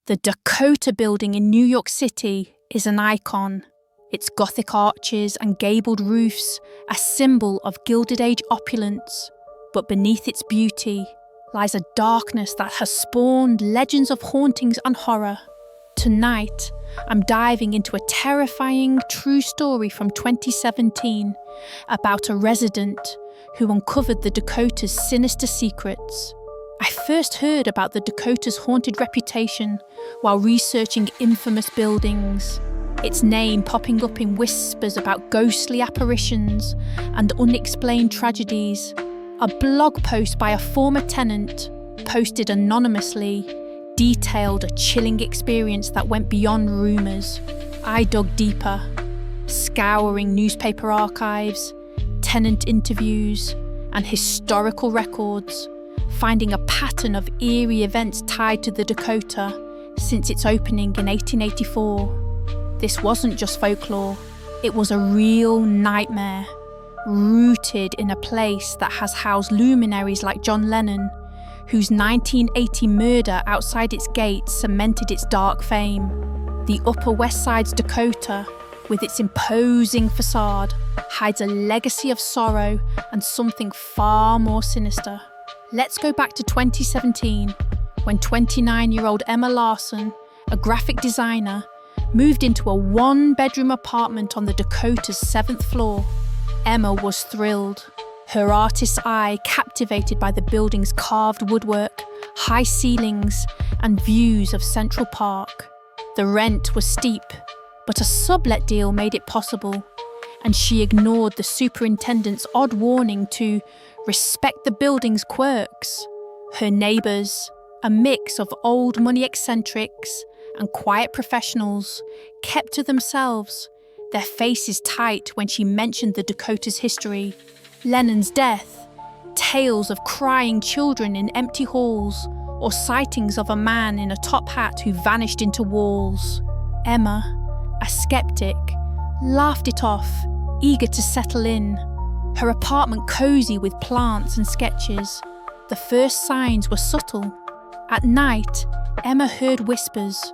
The Dakota Building in New York City is an icon. Its Gothic arches and gabled roofs, a symbol of Gilded Age opulence. But beneath its beauty lies a darkness that has spawned legends of hauntings and horror. Tonight, I'm diving into a terrifying true story from 2017 about a resident who uncovered the Dakota's sinister secrets. I first heard about the Dakota's haunted reputation while researching infamous buildings, its name popping up in whispers about ghostly apparitions and unexplained tragedies. A blog post by a former tenant, posted anonymously, detailed a chilling experience that went beyond rumours. I dug deeper, scouring newspaper archives, tenant interviews, and historical records, finding a pattern of eerie events tied to the Dakota since its opening in 1884. This wasn't just folklore, it was a real nightmare, rooted in a place that has housed luminaries like John Lennon, whose 1980 murder outside its gates cemented its dark fame. The Upper West Side's Dakota, with its imposing facade, hides a legacy of sorrow and something far more sinister. Let's go back to 2017, when 29-year-old Emma Larson, a graphic designer, moved into a one-bedroom apartment on the Dakota's 7th floor. Emma was thrilled, her artist's eye captivated by the building's carved woodwork, high ceilings, and views of Central Park. The rent was steep, but a sublet deal made it possible, and she ignored the superintendent's odd warning to respect the building's quirks. Her neighbours, a mix of old money eccentrics and quiet professionals, kept to themselves, their faces tight when she mentioned the Dakota's history. Lennon's death, tales of crying children in empty halls, or sightings of a man in a top hat who vanished into walls. Emma, a skeptic, laughed it off, eager to settle in. Her apartment cosy with plants and sketches. The first signs were subtle. At night, Emma heard whispers.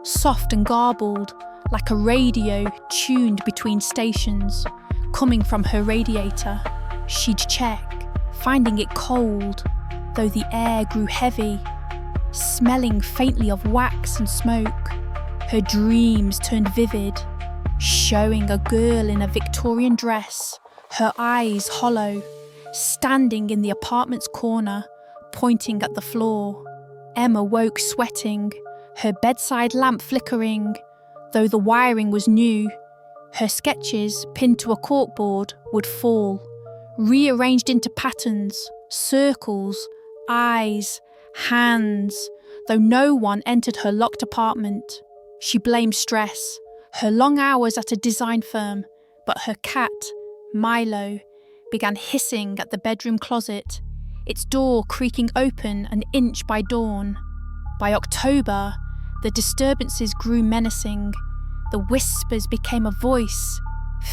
Soft and garbled, like a radio tuned between stations, coming from her radiator. She'd check, finding it cold, though the air grew heavy, smelling faintly of wax and smoke. Her dreams turned vivid, showing a girl in a Victorian dress, her eyes hollow, standing in the apartment's corner, pointing at the floor. Emma woke sweating, her bedside lamp flickering, though the wiring was new. Her sketches, pinned to a corkboard, would fall, rearranged into patterns, circles, eyes, hands, though no one entered her locked apartment. She blamed stress, her long hours at a design firm, but her cat, Milo, began hissing at the bedroom closet, its door creaking open an inch by dawn. By October, the disturbances grew menacing. The whispers became a voice,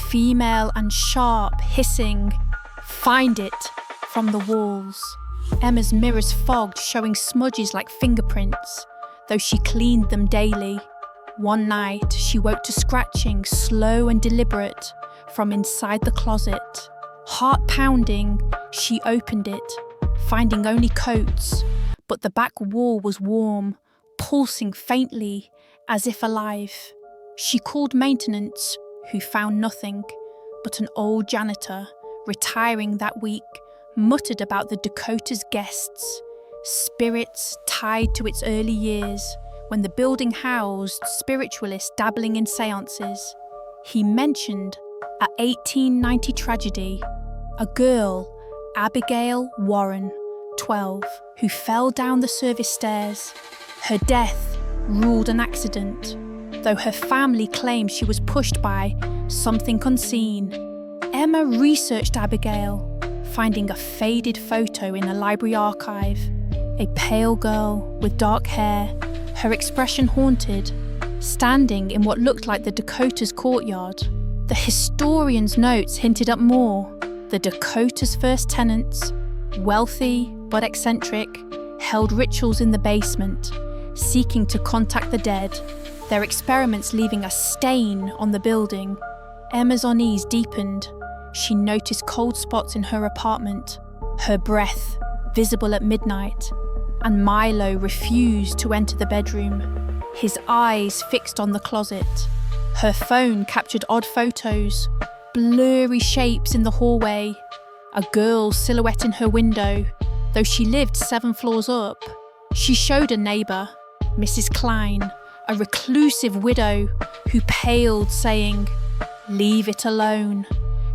female and sharp, hissing, "Find it," from the walls. Emma's mirrors fogged, showing smudges like fingerprints, though she cleaned them daily. One night, she woke to scratching, slow and deliberate, from inside the closet. Heart pounding, she opened it, finding only coats, but the back wall was warm, pulsing faintly, as if alive. She called maintenance, who found nothing, but an old janitor, retiring that week, muttered about the Dakota's guests, spirits tied to its early years, when the building housed spiritualists dabbling in seances. He mentioned a 1890 tragedy, a girl, Abigail Warren, 12, who fell down the service stairs. Her death ruled an accident, though her family claimed she was pushed by something unseen. Emma researched Abigail, finding a faded photo in a library archive. A pale girl with dark hair, her expression haunted, standing in what looked like the Dakota's courtyard. The historian's notes hinted at more. The Dakota's first tenants, wealthy but eccentric, held rituals in the basement, seeking to contact the dead, their experiments leaving a stain on the building. Emma's unease deepened. She noticed cold spots in her apartment, her breath visible at midnight, and Milo refused to enter the bedroom, his eyes fixed on the closet. Her phone captured odd photos, blurry shapes in the hallway, a girl's silhouette in her window, though she lived 7 floors up. She showed a neighbour, Mrs. Klein, a reclusive widow who paled, saying, "Leave it alone.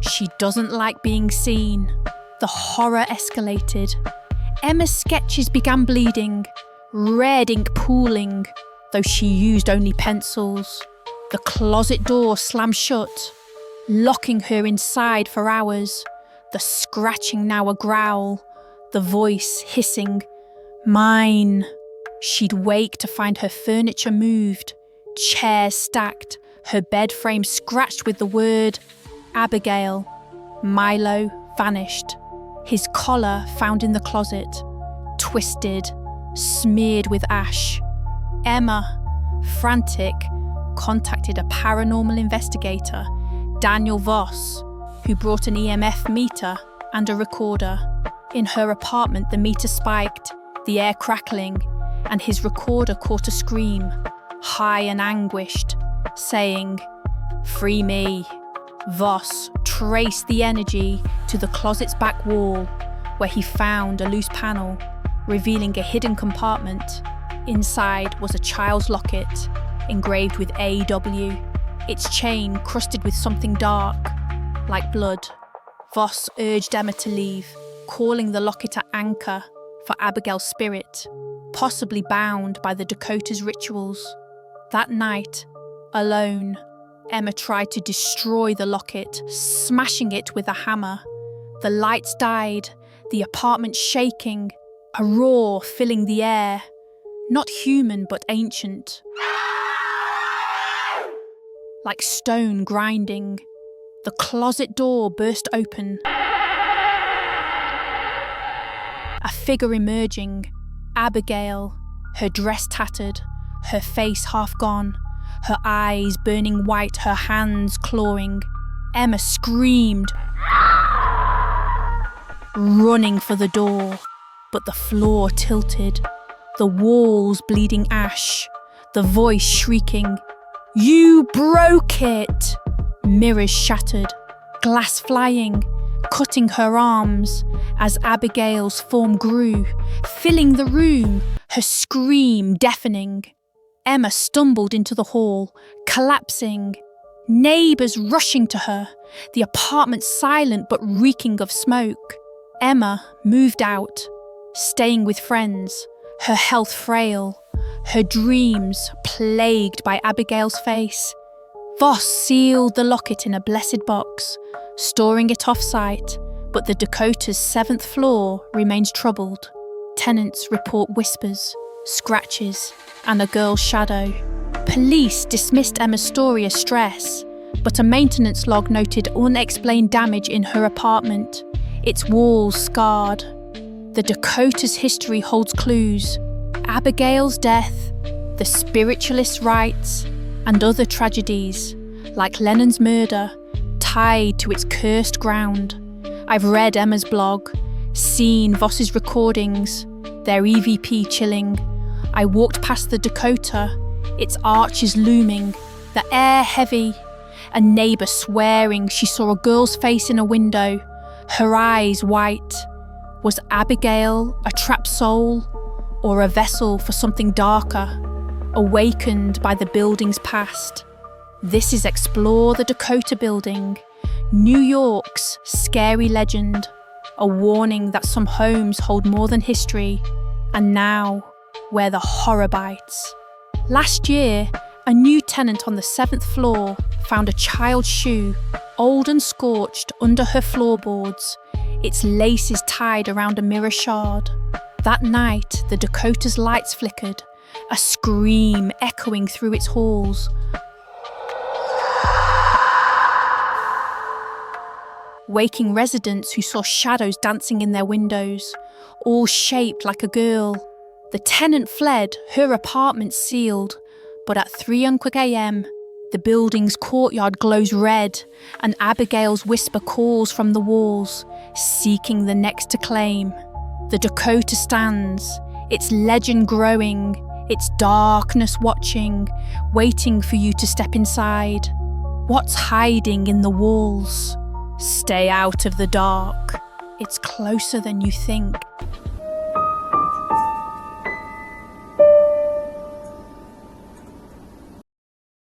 She doesn't like being seen." The horror escalated. Emma's sketches began bleeding, red ink pooling, though she used only pencils. The closet door slammed shut, locking her inside for hours, the scratching now a growl, the voice hissing, "Mine." She'd wake to find her furniture moved, chairs stacked, her bed frame scratched with the word Abigail. Milo vanished, his collar found in the closet, twisted, smeared with ash. Emma, frantic, contacted a paranormal investigator, Daniel Voss, who brought an EMF meter and a recorder. In her apartment, the meter spiked, the air crackling, and his recorder caught a scream, high and anguished, saying, "Free me." Voss traced the energy to the closet's back wall, where he found a loose panel, revealing a hidden compartment. Inside was a child's locket, engraved with AW, its chain crusted with something dark, like blood. Voss urged Emma to leave, calling the locket an anchor for Abigail's spirit, possibly bound by the Dakota's rituals. That night, alone, Emma tried to destroy the locket, smashing it with a hammer. The lights died, the apartment shaking, a roar filling the air. Not human, but ancient. Like stone grinding. The closet door burst open. A figure emerging. Abigail, her dress tattered, her face half gone, her eyes burning white, her hands clawing. Emma screamed, running for the door, but the floor tilted, the walls bleeding ash, the voice shrieking, "You broke it!" Mirrors shattered, glass flying, cutting her arms as Abigail's form grew, filling the room, her scream deafening. Emma stumbled into the hall, collapsing, neighbours rushing to her, the apartment silent but reeking of smoke. Emma moved out, staying with friends, her health frail, her dreams plagued by Abigail's face. Voss sealed the locket in a blessed box, storing it off-site, but the Dakota's 7th floor remains troubled. Tenants report whispers, scratches, and a girl's shadow. Police dismissed Emma's story as stress, but a maintenance log noted unexplained damage in her apartment, its walls scarred. The Dakota's history holds clues: Abigail's death, the spiritualist's rites, and other tragedies, like Lennon's murder, tied to its cursed ground. I've read Emma's blog, seen Voss's recordings, their EVP chilling. I walked past the Dakota, its arches looming, the air heavy, a neighbour swearing she saw a girl's face in a window, her eyes white. Was Abigail a trapped soul, or a vessel for something darker, awakened by the building's past? This is Explore the Dakota Building, New York's scary legend, a warning that some homes hold more than history, and now, where the horror bites. Last year, a new tenant on the 7th floor found a child's shoe, old and scorched, under her floorboards, its laces tied around a mirror shard. That night, the Dakota's lights flickered, a scream echoing through its halls. Waking residents who saw shadows dancing in their windows, all shaped like a girl. The tenant fled, her apartment sealed, but at 3 a.m, the building's courtyard glows red, and Abigail's whisper calls from the walls, seeking the next to claim. The Dakota stands, its legend growing, its darkness watching, waiting for you to step inside. What's hiding in the walls? Stay out of the dark. It's closer than you think.